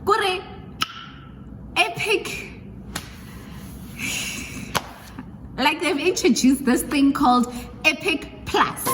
Kore EPIK, like they've introduced this thing called EPIK Plus.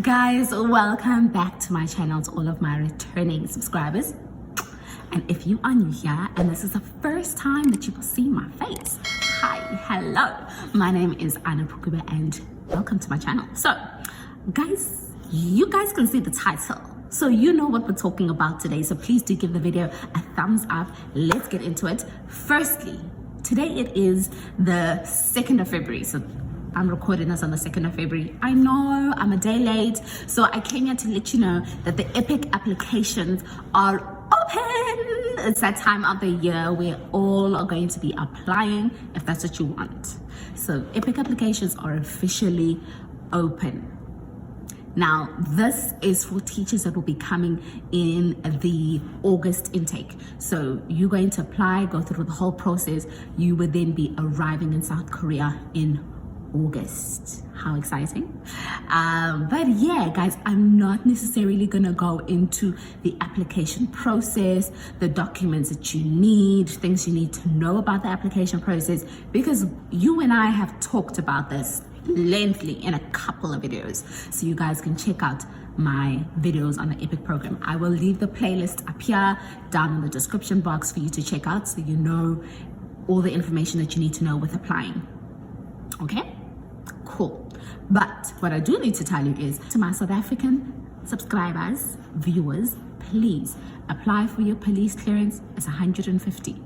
Guys, welcome back to my channel, to all of my returning subscribers. And if you are new here and this is the first time that you will see my face, hi, hello, my name is Annah and welcome to my channel. So guys, you guys can see the title, so you know what we're talking about today. So please do give the video a thumbs up. Let's get into it. Firstly, today it is the 2nd of February. So I'm recording this on the 2nd of February. I know I'm a day late, so I came here to let you know that the EPIK applications are open. It's that time of the year where all are going to be applying if that's what you want. So EPIK applications are officially open. Now, this is for teachers that will be coming in the August intake. So you're going to apply, go through the whole process. You would then be arriving in South Korea in August. How exciting. But yeah, guys, I'm not necessarily gonna go into the application process, the documents that you need, things you need to know about the application process, because you and I have talked about this lengthily in a couple of videos. So you guys can check out my videos on the EPIK program. I will leave the playlist up here down in the description box for you to check out, so you know all the information that you need to know with applying. Okay, cool. But what I do need to tell you is, to my South African subscribers, viewers, please apply for your police clearance. It's 150,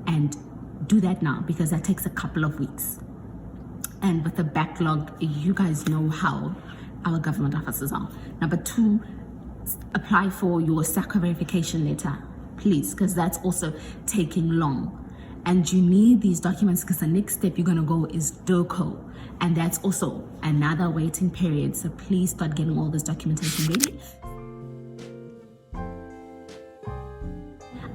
and do that now, because that takes a couple of weeks. And with the backlog, you guys know how our government officers are. Number 2, apply for your SACA verification letter, please, because that's also taking long. And you need these documents because the next step you're going to go is DOCO, and that's also another waiting period. So please start getting all this documentation ready.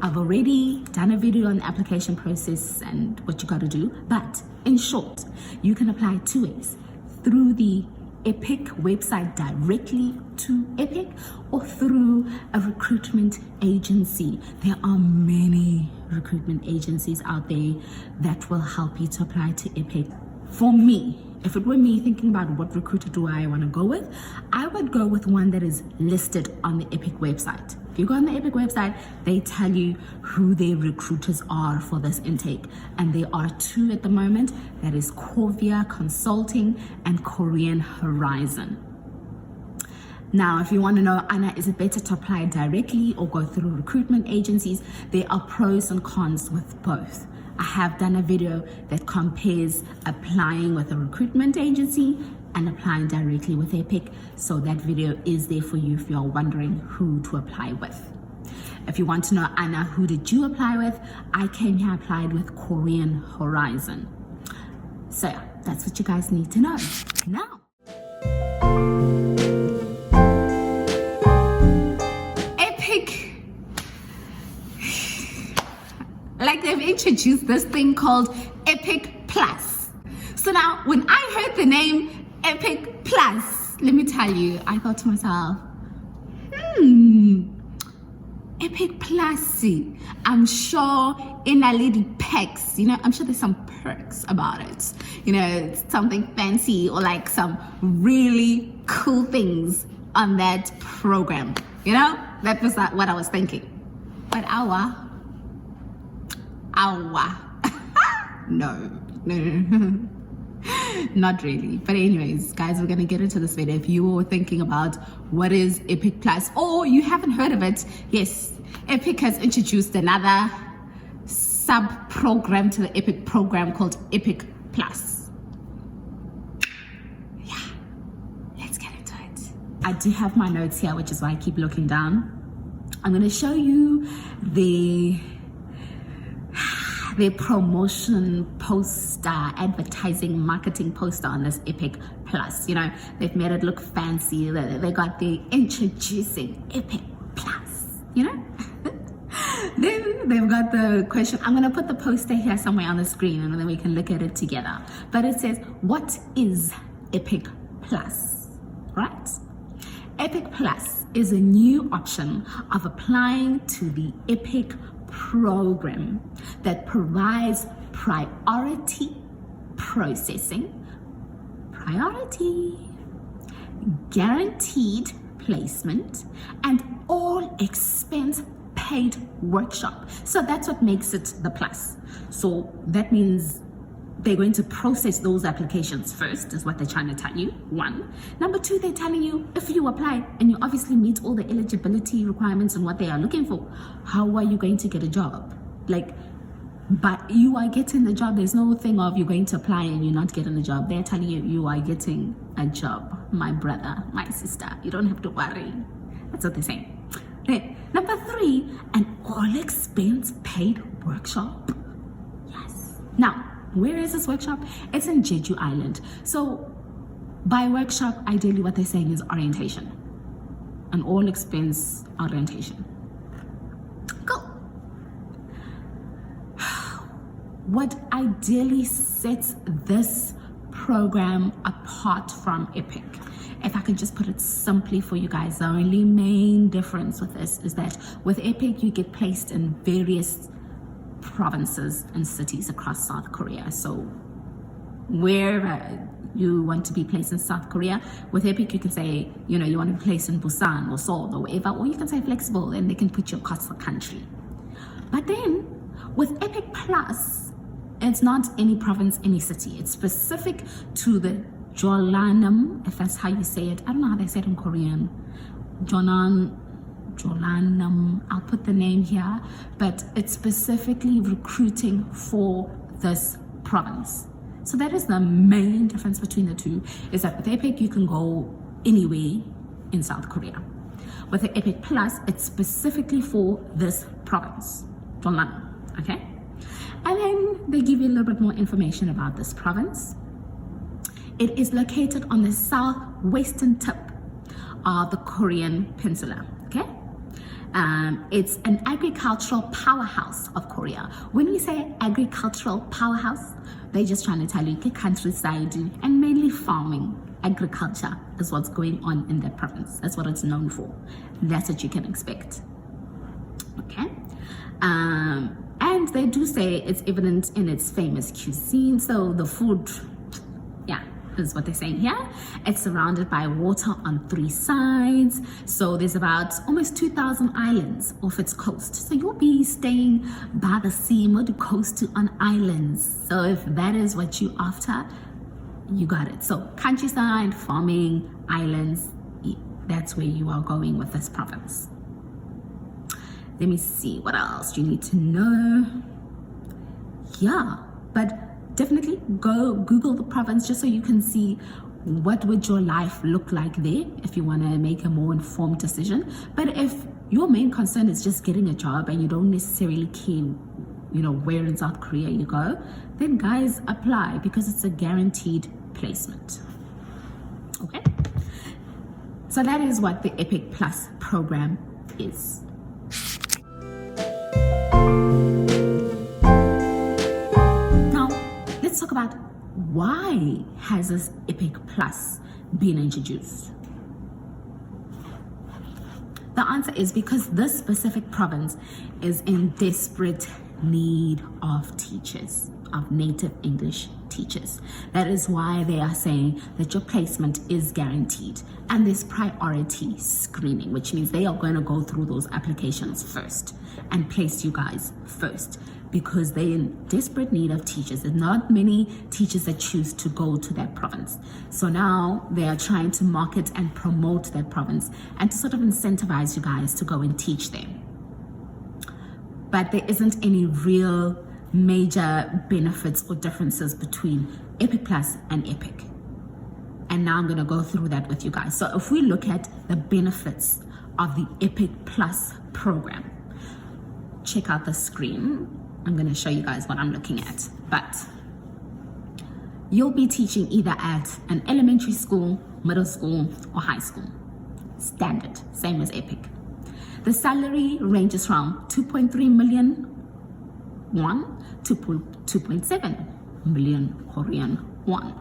I've already done a video on the application process and what you got to do, but in short, you can apply 2 ways: through the EPIK website directly to EPIK, or through a recruitment agency. There are many recruitment agencies out there that will help you to apply to EPIK. For me, if it were me thinking about what recruiter do I want to go with, I would go with one that is listed on the EPIK website. If you go on the EPIK website, they tell you who their recruiters are for this intake. And there are 2 at the moment. That is Corvia Consulting and Korean Horizon. Now, if you want to know, Anna, is it better to apply directly or go through recruitment agencies? There are pros and cons with both. I have done a video that compares applying with a recruitment agency and applying directly with EPIK. So that video is there for you if you're wondering who to apply with. If you want to know, Anna, who did you apply with? I came here applied with Korean Horizon. So yeah, that's what you guys need to know. Now, EPIK, like they've introduced this thing called EPIK Plus. So now, when I heard the name EPIK Plus, let me tell you, I thought to myself, EPIK Plus, I'm sure in a lady perks, you know, I'm sure there's some perks about it. You know, it's something fancy or like some really cool things on that program. You know, that was what I was thinking. But no. Not really. But anyways, guys, we're gonna get into this video. If you were thinking about what is EPIK Plus, or you haven't heard of it, yes, EPIK has introduced another sub-program to the EPIK program called EPIK Plus. Yeah, let's get into it. I do have my notes here, which is why I keep looking down. I'm gonna show you the promotion poster, advertising, marketing poster on this EPIK Plus. You know, they've made it look fancy. They got the introducing EPIK Plus, you know? Then they've got the question. I'm going to put the poster here somewhere on the screen and then we can look at it together. But it says, what is EPIK Plus? right? EPIK Plus is a new option of applying to the EPIK program that provides priority processing, guaranteed placement, and all expense paid workshop. So that's what makes it the plus. So that means they're going to process those applications first, is what they're trying to tell you, one. Number two, they're telling you if you apply and you obviously meet all the eligibility requirements and what they are looking for, how are you going to get a job? But you are getting the job. There's no thing of you're going to apply and you're not getting a job. They're telling you you are getting a job, my brother, my sister. You don't have to worry. That's what they're saying. Then, number three, an all expense paid workshop. Yes. Now, where is this workshop? It's in Jeju Island. So by workshop, ideally what they're saying is orientation. An all expense orientation. Cool. What ideally sets this program apart from EPIK, if I could just put it simply for you guys, the only main difference with this is that with EPIK, you get placed in various provinces and cities across South Korea. So wherever you want to be placed in South Korea, with EPIK you can say, you want to be placed in Busan or Seoul or wherever, or you can say flexible and they can put you across the country. But then with EPIK Plus, it's not any province, any city. It's specific to the Jolanam, if that's how you say it. I don't know how they say it in Korean. Jolanam, I'll put the name here, but it's specifically recruiting for this province. So that is the main difference between the two, is that with EPIK you can go anywhere in South Korea. With the EPIK Plus, it's specifically for this province, Jolanam, okay? And then they give you a little bit more information about this province. It is located on the southwestern tip of the Korean peninsula, okay? It's an agricultural powerhouse of Korea. When we say agricultural powerhouse, they're just trying to tell you the countryside and mainly farming. Agriculture is what's going on in that province. That's what it's known for. That's what you can expect, okay? And they do say it's evident in its famous cuisine. So the food, is what they're saying here. It's surrounded by water on 3 sides. So there's about almost 2,000 islands off its coast. So you'll be staying by the sea, more the coast on islands. So if that is what you're after, you got it. So countryside, farming, islands, that's where you are going with this province. Let me see, what else do you need to know? But definitely go Google the province just so you can see what would your life look like there if you want to make a more informed decision. But if your main concern is just getting a job and you don't necessarily care, where in South Korea you go, then guys, apply, because it's a guaranteed placement. Okay? So that is what the EPIK Plus program is. Let's talk about why has this EPIK Plus been introduced? The answer is because this specific province is in desperate need of teachers, of native English teachers. That is why they are saying that your placement is guaranteed, and there's priority screening, which means they are going to go through those applications first and place you guys first, because they're in desperate need of teachers. There's not many teachers that choose to go to that province. So now they are trying to market and promote that province and to sort of incentivize you guys to go and teach them. But there isn't any real major benefits or differences between EPIK Plus and EPIK. And now I'm gonna go through that with you guys. So if we look at the benefits of the EPIK Plus program, check out the screen. I'm gonna show you guys what I'm looking at. But you'll be teaching either at an elementary school, middle school, or high school. Standard, same as EPIK. The salary ranges from 2.3 million won to 2.7 million Korean won.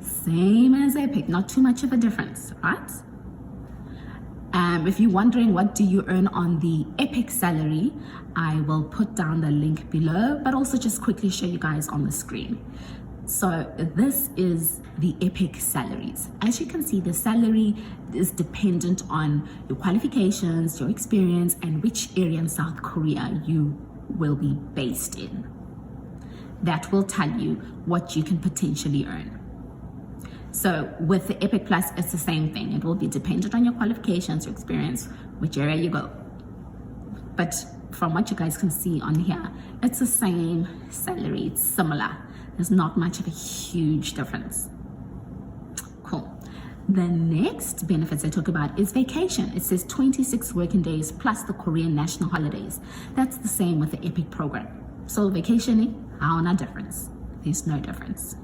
same as EPIK, not too much of a difference, right? If you're wondering what do you earn on the EPIK salary, I will put down the link below, but also just quickly show you guys on the screen. So this is the EPIK salaries. As you can see, the salary is dependent on your qualifications, your experience, and which area in South Korea you will be based in. That will tell you what you can potentially earn. So with the EPIK Plus, it's the same thing. It will be dependent on your qualifications, your experience, which area you go. But from what you guys can see on here, it's the same salary. It's similar. There's not much of a huge difference. Cool. The next benefits I talk about is vacation. It says 26 working days plus the Korean national holidays. That's the same with the EPIK program. So vacationing, how no difference? There's no difference.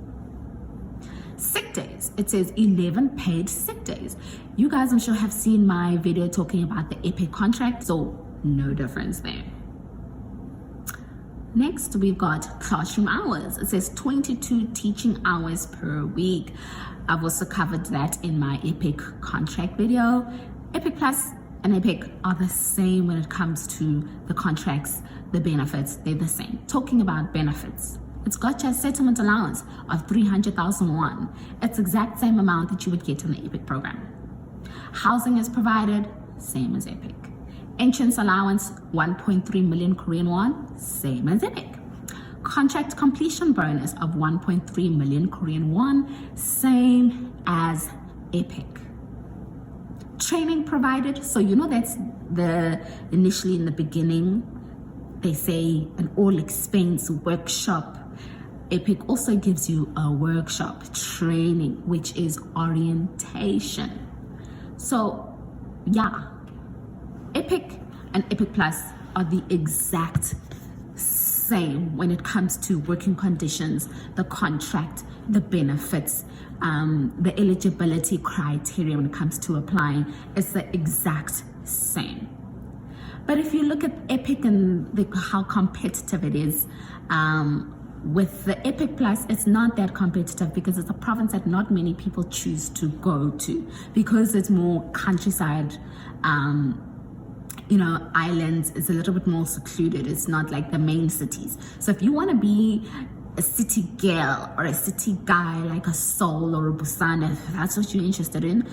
Sick days. It says 11 paid sick days. You guys, I'm sure, have seen my video talking about the EPIK contract, so no difference there. Next, we've got classroom hours. It says 22 teaching hours per week. I've also covered that in my EPIK contract video. EPIK Plus and EPIK are the same when it comes to the contracts, the benefits, they're the same. Talking about benefits, it's got your settlement allowance of 300,000 won. It's the exact same amount that you would get in the EPIK program. Housing is provided, same as EPIK. Entrance allowance, 1.3 million Korean won, same as EPIK. Contract completion bonus of 1.3 million Korean won, same as EPIK. Training provided, so you know that's initially in the beginning, they say an all expense workshop. EPIK also gives you a workshop training, which is orientation. So yeah, EPIK and EPIK Plus are the exact same when it comes to working conditions, the contract, the benefits, the eligibility criteria when it comes to applying. It's the exact same. But if you look at EPIK and how competitive it is, with the EPIK Plus, it's not that competitive because it's a province that not many people choose to go to because it's more countryside, islands. It's a little bit more secluded. It's not like the main cities. So if you want to be a city girl or a city guy like a Seoul or a Busan, if that's what you're interested in,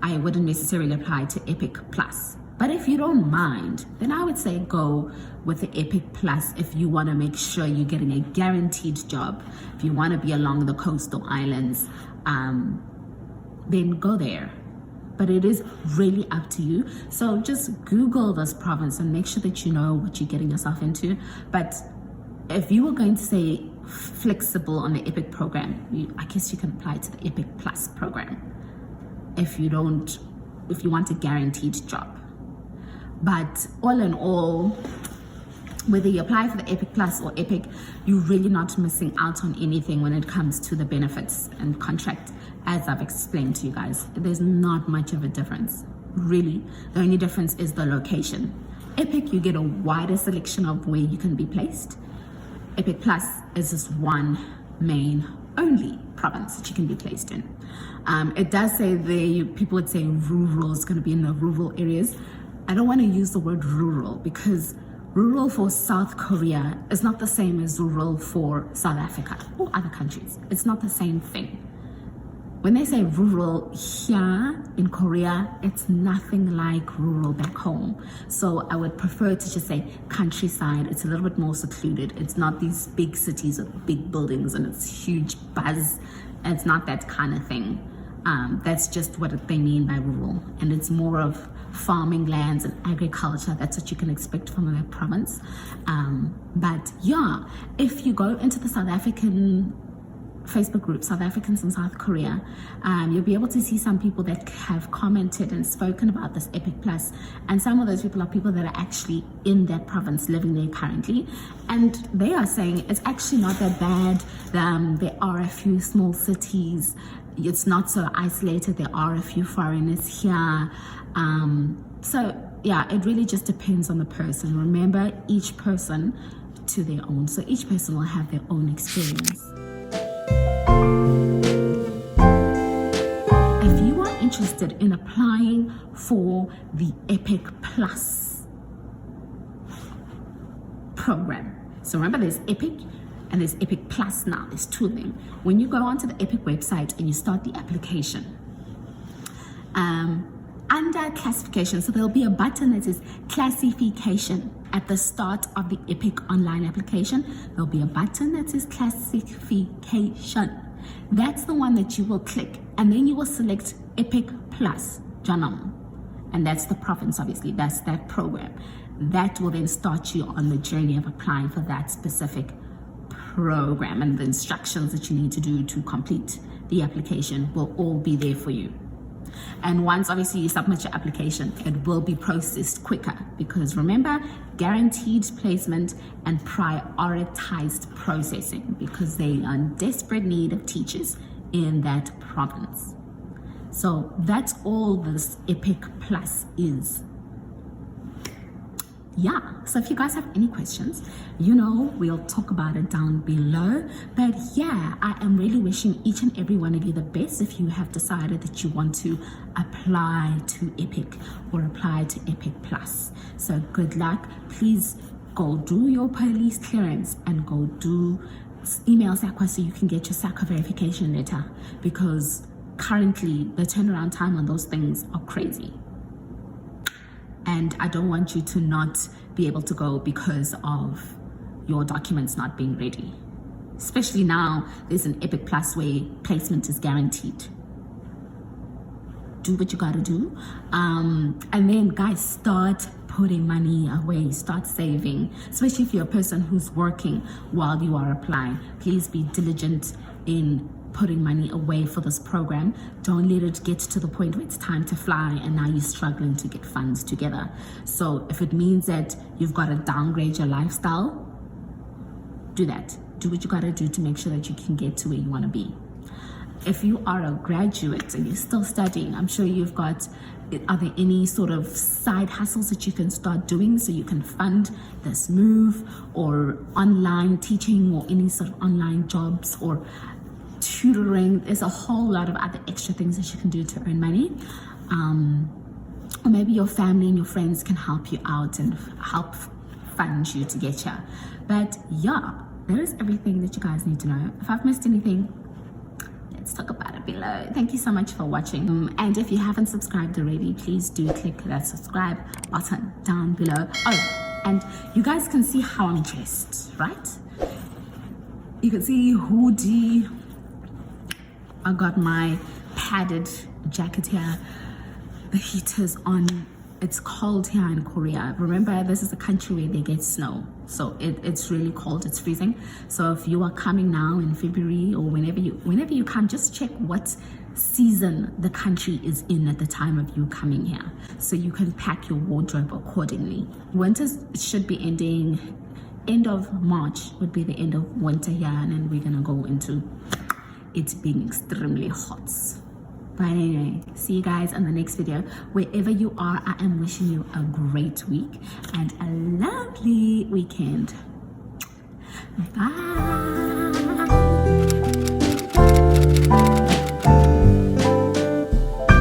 I wouldn't necessarily apply to EPIK Plus. But if you don't mind, then I would say go with the EPIK Plus if you want to make sure you're getting a guaranteed job. If you want to be along the coastal islands, then go there. But it is really up to you. So just Google this province and make sure that you know what you're getting yourself into. But if you were going to say flexible on the EPIK program, I guess you can apply to the EPIK Plus program if you want a guaranteed job. But all in all, whether you apply for the EPIK Plus or EPIK, you're really not missing out on anything when it comes to the benefits and contract. As I've explained to you guys, there's not much of a difference. Really, the only difference is the location. EPIK, you get a wider selection of where you can be placed. EPIK Plus is just one main only province that you can be placed in. It does say people would say rural is going to be in the rural areas. I don't want to use the word rural because rural for South Korea is not the same as rural for South Africa or other countries. It's not the same thing. When they say rural here in Korea, it's nothing like rural back home. So I would prefer to just say countryside. It's a little bit more secluded. It's not these big cities with big buildings and it's huge buzz. It's not that kind of thing. That's just what they mean by rural. And it's more of farming lands and agriculture. That's what you can expect from a province. But yeah, if you go into the South African Facebook group, South Africans in South Korea, you'll be able to see some people that have commented and spoken about this EPIK Plus, and some of those people are people that are actually in that province living there currently, and they are saying it's actually not that bad. There are a few small cities, it's not so isolated, there are a few foreigners here, so yeah, it really just depends on the person. Remember, each person to their own, so each person will have their own experience. interested in applying for the EPIK Plus program. So remember, there's EPIK and there's EPIK Plus now. There's two of them. When you go onto the EPIK website and you start the application, under classification, so there'll be a button that says classification at the start of the EPIK online application. There'll be a button that says classification. That's the one that you will click, and then you will select EPIK Plus Janam, and that's the province, obviously. That's that program. That will then start you on the journey of applying for that specific program, and the instructions that you need to do to complete the application will all be there for you. And once obviously you submit your application, it will be processed quicker, because remember, guaranteed placement and prioritized processing, because they are in desperate need of teachers in that province. So that's all this EPIK Plus is. Yeah, so if you guys have any questions, we'll talk about it down below. But yeah, I am really wishing each and every one of you the best if you have decided that you want to apply to EPIK or apply to EPIK Plus. So good luck. Please go do your police clearance and go do email SACWA so you can get your SACWA verification letter, because currently the turnaround time on those things are crazy. And I don't want you to not be able to go because of your documents not being ready. Especially now, there's an EPIK Plus where placement is guaranteed. Do what you gotta do. And then guys, start putting money away, start saving. Especially if you're a person who's working while you are applying. Please be diligent in putting money away for this program. Don't let it get to the point where it's time to fly and now you're struggling to get funds together. So if it means that you've got to downgrade your lifestyle, do that. Do what you got to do to make sure that you can get to where you want to be. If you are a graduate and you're still studying, I'm sure you've got, are there any sort of side hustles that you can start doing so you can fund this move, or online teaching, or any sort of online jobs, or tutoring? There's a whole lot of other extra things that you can do to earn money. Or maybe your family and your friends can help you out and help fund you to get here. But yeah, that is everything that you guys need to know. If I've missed anything, let's talk about it below. Thank you so much for watching. And if you haven't subscribed already, please do click that subscribe button down below. Oh, and you guys can see how I'm dressed, right? You can see hoodie. I got my padded jacket here. The heater's on. It's cold here in Korea. Remember, this is a country where they get snow. So it's really cold, it's freezing. So if you are coming now in February, or whenever you come, just check what season the country is in at the time of you coming here, so you can pack your wardrobe accordingly. Winter should be ending, end of March would be the end of winter here, and then we're gonna go into it's being extremely hot. But anyway, see you guys in the next video. Wherever you are, I am wishing you a great week and a lovely weekend. Bye.